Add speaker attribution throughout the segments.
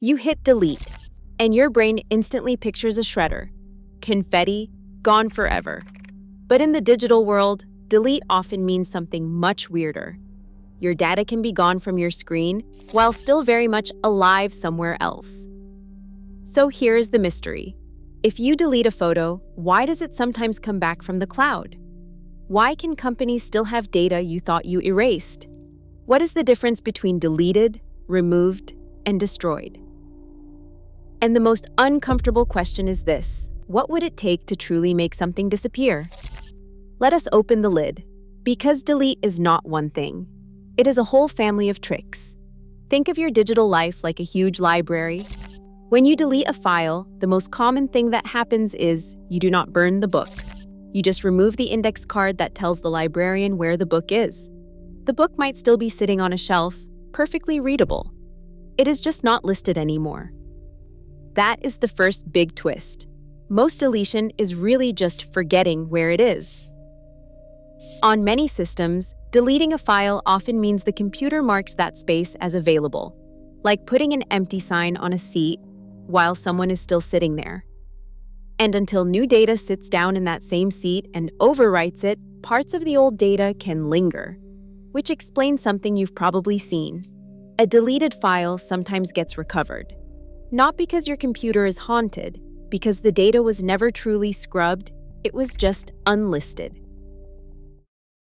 Speaker 1: You hit delete, and your brain instantly pictures a shredder. Confetti, gone forever. But in the digital world, delete often means something much weirder. Your data can be gone from your screen while still very much alive somewhere else. So here's the mystery. If you delete a photo, why does it sometimes come back from the cloud? Why can companies still have data you thought you erased? What is the difference between deleted, removed, and destroyed? And the most uncomfortable question is this: what would it take to truly make something disappear? Let us open the lid, because delete is not one thing. It is a whole family of tricks. Think of your digital life like a huge library. When you delete a file, the most common thing that happens is you do not burn the book. You just remove the index card that tells the librarian where the book is. The book might still be sitting on a shelf, perfectly readable. It is just not listed anymore. That is the first big twist. Most deletion is really just forgetting where it is. On many systems, deleting a file often means the computer marks that space as available, like putting an empty sign on a seat while someone is still sitting there. And until new data sits down in that same seat and overwrites it, parts of the old data can linger, which explains something you've probably seen. A deleted file sometimes gets recovered, not because your computer is haunted, because the data was never truly scrubbed, it was just unlisted.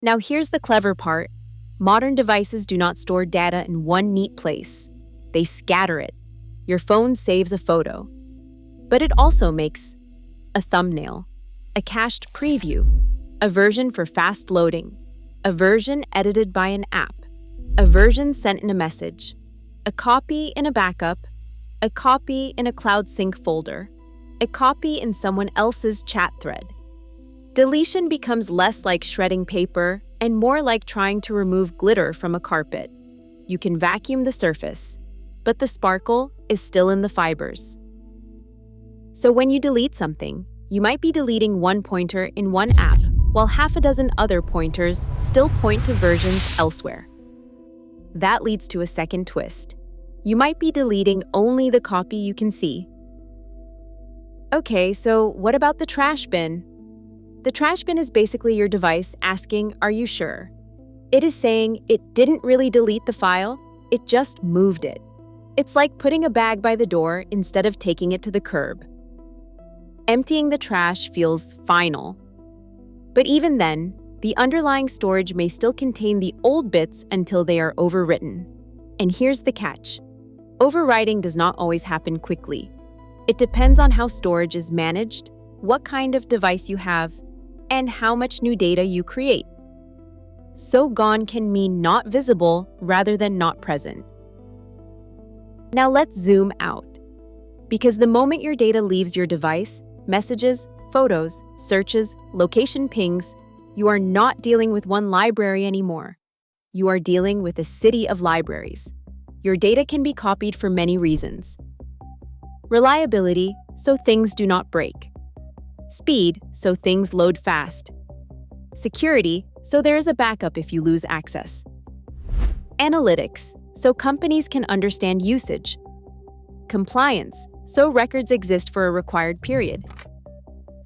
Speaker 1: Now here's the clever part. Modern devices do not store data in one neat place. They scatter it. Your phone saves a photo, but it also makes a thumbnail, a cached preview, a version for fast loading, a version edited by an app, a version sent in a message, a copy in a backup, a copy in a cloud sync folder, a copy in someone else's chat thread. Deletion becomes less like shredding paper and more like trying to remove glitter from a carpet. You can vacuum the surface, but the sparkle is still in the fibers. So when you delete something, you might be deleting one pointer in one app, while half a dozen other pointers still point to versions elsewhere. That leads to a second twist. You might be deleting only the copy you can see. Okay, so what about the trash bin? The trash bin is basically your device asking, "Are you sure?" It is saying it didn't really delete the file, it just moved it. It's like putting a bag by the door instead of taking it to the curb. Emptying the trash feels final. But even then, the underlying storage may still contain the old bits until they are overwritten. And here's the catch. Overwriting does not always happen quickly. It depends on how storage is managed, what kind of device you have, and how much new data you create. So gone can mean not visible rather than not present. Now let's zoom out. Because the moment your data leaves your device, messages, photos, searches, location pings, you are not dealing with one library anymore. You are dealing with a city of libraries. Your data can be copied for many reasons. Reliability, so things do not break. Speed, so things load fast. Security, so there is a backup if you lose access. Analytics, so companies can understand usage. Compliance, so records exist for a required period.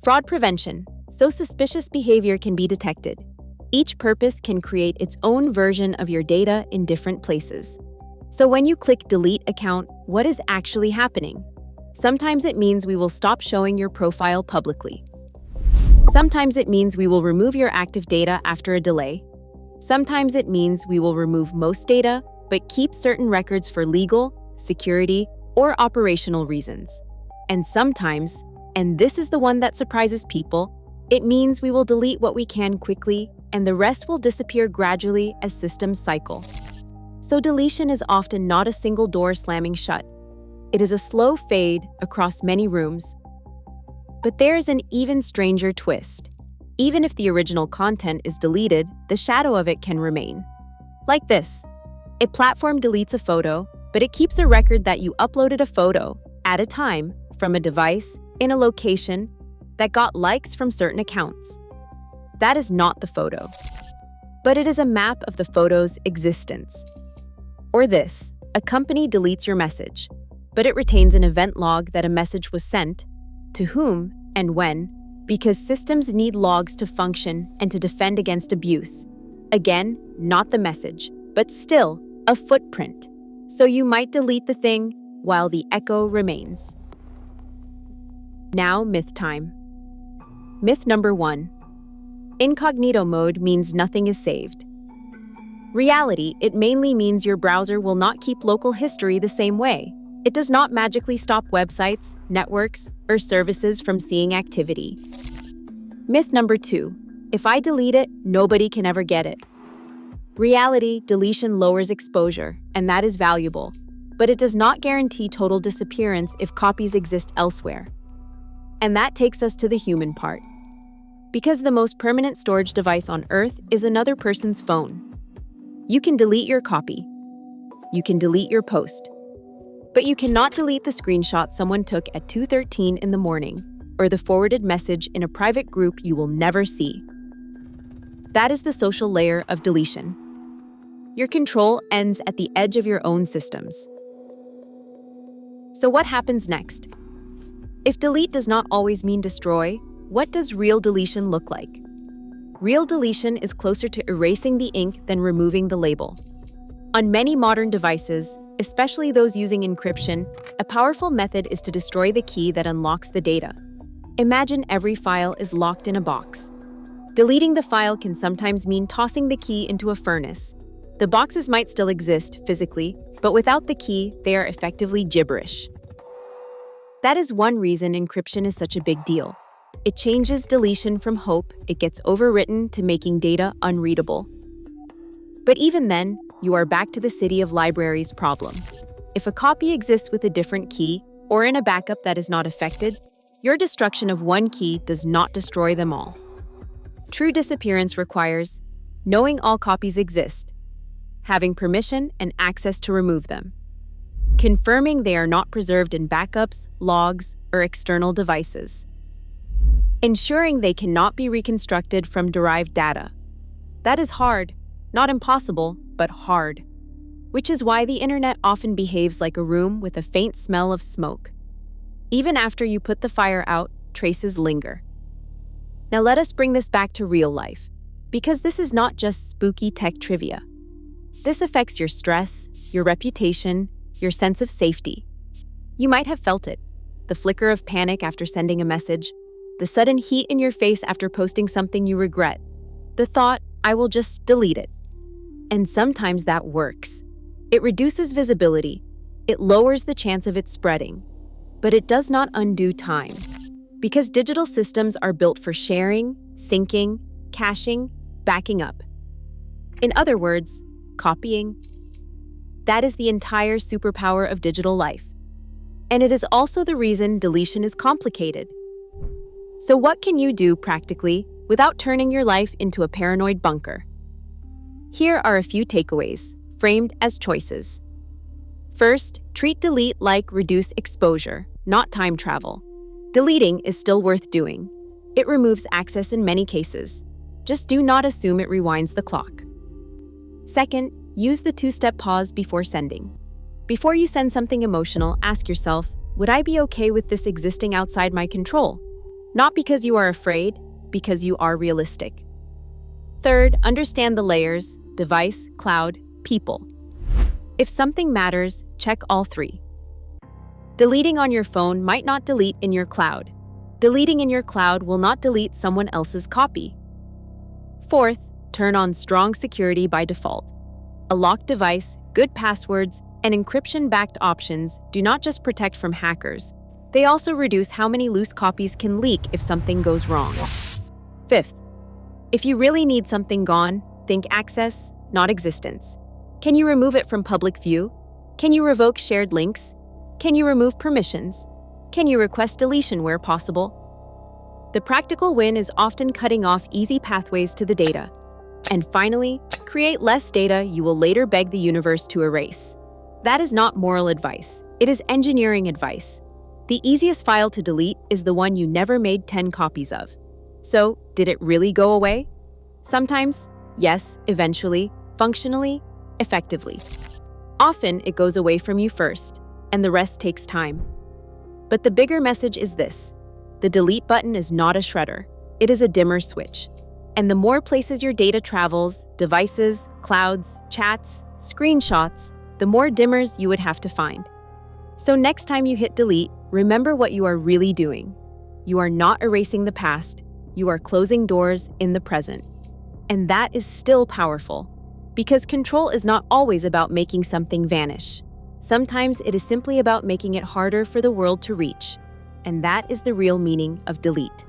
Speaker 1: Fraud prevention, so suspicious behavior can be detected. Each purpose can create its own version of your data in different places. So when you click Delete Account, what is actually happening? Sometimes it means we will stop showing your profile publicly. Sometimes it means we will remove your active data after a delay. Sometimes it means we will remove most data, but keep certain records for legal, security, or operational reasons. And sometimes, and this is the one that surprises people, it means we will delete what we can quickly, and the rest will disappear gradually as systems cycle. So deletion is often not a single door slamming shut. It is a slow fade across many rooms. But there is an even stranger twist. Even if the original content is deleted, the shadow of it can remain. Like this. A platform deletes a photo, but it keeps a record that you uploaded a photo at a time from a device in a location that got likes from certain accounts. That is not the photo, but it is a map of the photo's existence. Or this, a company deletes your message. but it retains an event log that a message was sent, to whom, and when, because systems need logs to function and to defend against abuse. Again, not the message, but still a footprint. So you might delete the thing while the echo remains. Now, myth time. Myth number 1. Incognito mode means nothing is saved. Reality, it mainly means your browser will not keep local history the same way. It does not magically stop websites, networks, or services from seeing activity. Myth number 2. If I delete it, nobody can ever get it. Reality, deletion lowers exposure, and that is valuable, but it does not guarantee total disappearance if copies exist elsewhere. And that takes us to the human part. Because the most permanent storage device on Earth is another person's phone. You can delete your copy. You can delete your post. But you cannot delete the screenshot someone took at 2:13 in the morning, or the forwarded message in a private group you will never see. That is the social layer of deletion. Your control ends at the edge of your own systems. So what happens next? If delete does not always mean destroy, what does real deletion look like? Real deletion is closer to erasing the ink than removing the label. On many modern devices, especially those using encryption, a powerful method is to destroy the key that unlocks the data. Imagine every file is locked in a box. Deleting the file can sometimes mean tossing the key into a furnace. The boxes might still exist physically, but without the key, they are effectively gibberish. That is one reason encryption is such a big deal. It changes deletion from hope, it gets overwritten to making data unreadable. But even then, you are back to the city of libraries problem. If a copy exists with a different key, or in a backup that is not affected, your destruction of one key does not destroy them all. True disappearance requires knowing all copies exist, having permission and access to remove them, confirming they are not preserved in backups, logs, or external devices, ensuring they cannot be reconstructed from derived data. That is hard, not impossible, but hard, which is why the internet often behaves like a room with a faint smell of smoke. Even after you put the fire out, traces linger. Now let us bring this back to real life, because this is not just spooky tech trivia. This affects your stress, your reputation, your sense of safety. You might have felt it, the flicker of panic after sending a message, the sudden heat in your face after posting something you regret, the thought, I will just delete it. And sometimes that works. It reduces visibility, it lowers the chance of it spreading, but it does not undo time. Because digital systems are built for sharing, syncing, caching, backing up. In other words, copying. That is the entire superpower of digital life. And it is also the reason deletion is complicated. So what can you do practically without turning your life into a paranoid bunker? Here are a few takeaways, framed as choices. First, treat delete like reduce exposure, not time travel. Deleting is still worth doing. It removes access in many cases. Just do not assume it rewinds the clock. Second, use the two-step pause before sending. Before you send something emotional, ask yourself, would I be okay with this existing outside my control? Not because you are afraid, because you are realistic. Third, understand the layers, device, cloud, people. If something matters, check all three. Deleting on your phone might not delete in your cloud. Deleting in your cloud will not delete someone else's copy. Fourth, turn on strong security by default. A locked device, good passwords, and encryption-backed options do not just protect from hackers, they also reduce how many loose copies can leak if something goes wrong. Fifth, if you really need something gone, think access, not existence. Can you remove it from public view? Can you revoke shared links? Can you remove permissions? Can you request deletion where possible? The practical win is often cutting off easy pathways to the data. And finally, create less data you will later beg the universe to erase. That is not moral advice. It is engineering advice. The easiest file to delete is the one you never made 10 copies of. So, did it really go away? Sometimes, yes, eventually, functionally, effectively. Often, it goes away from you first. and the rest takes time. But the bigger message is this: the delete button is not a shredder, it is a dimmer switch. And the more places your data travels, devices, clouds, chats, screenshots, the more dimmers you would have to find. So next time you hit delete, remember what you are really doing. You are not erasing the past, you are closing doors in the present. And that is still powerful, because control is not always about making something vanish. Sometimes it is simply about making it harder for the world to reach. And that is the real meaning of delete.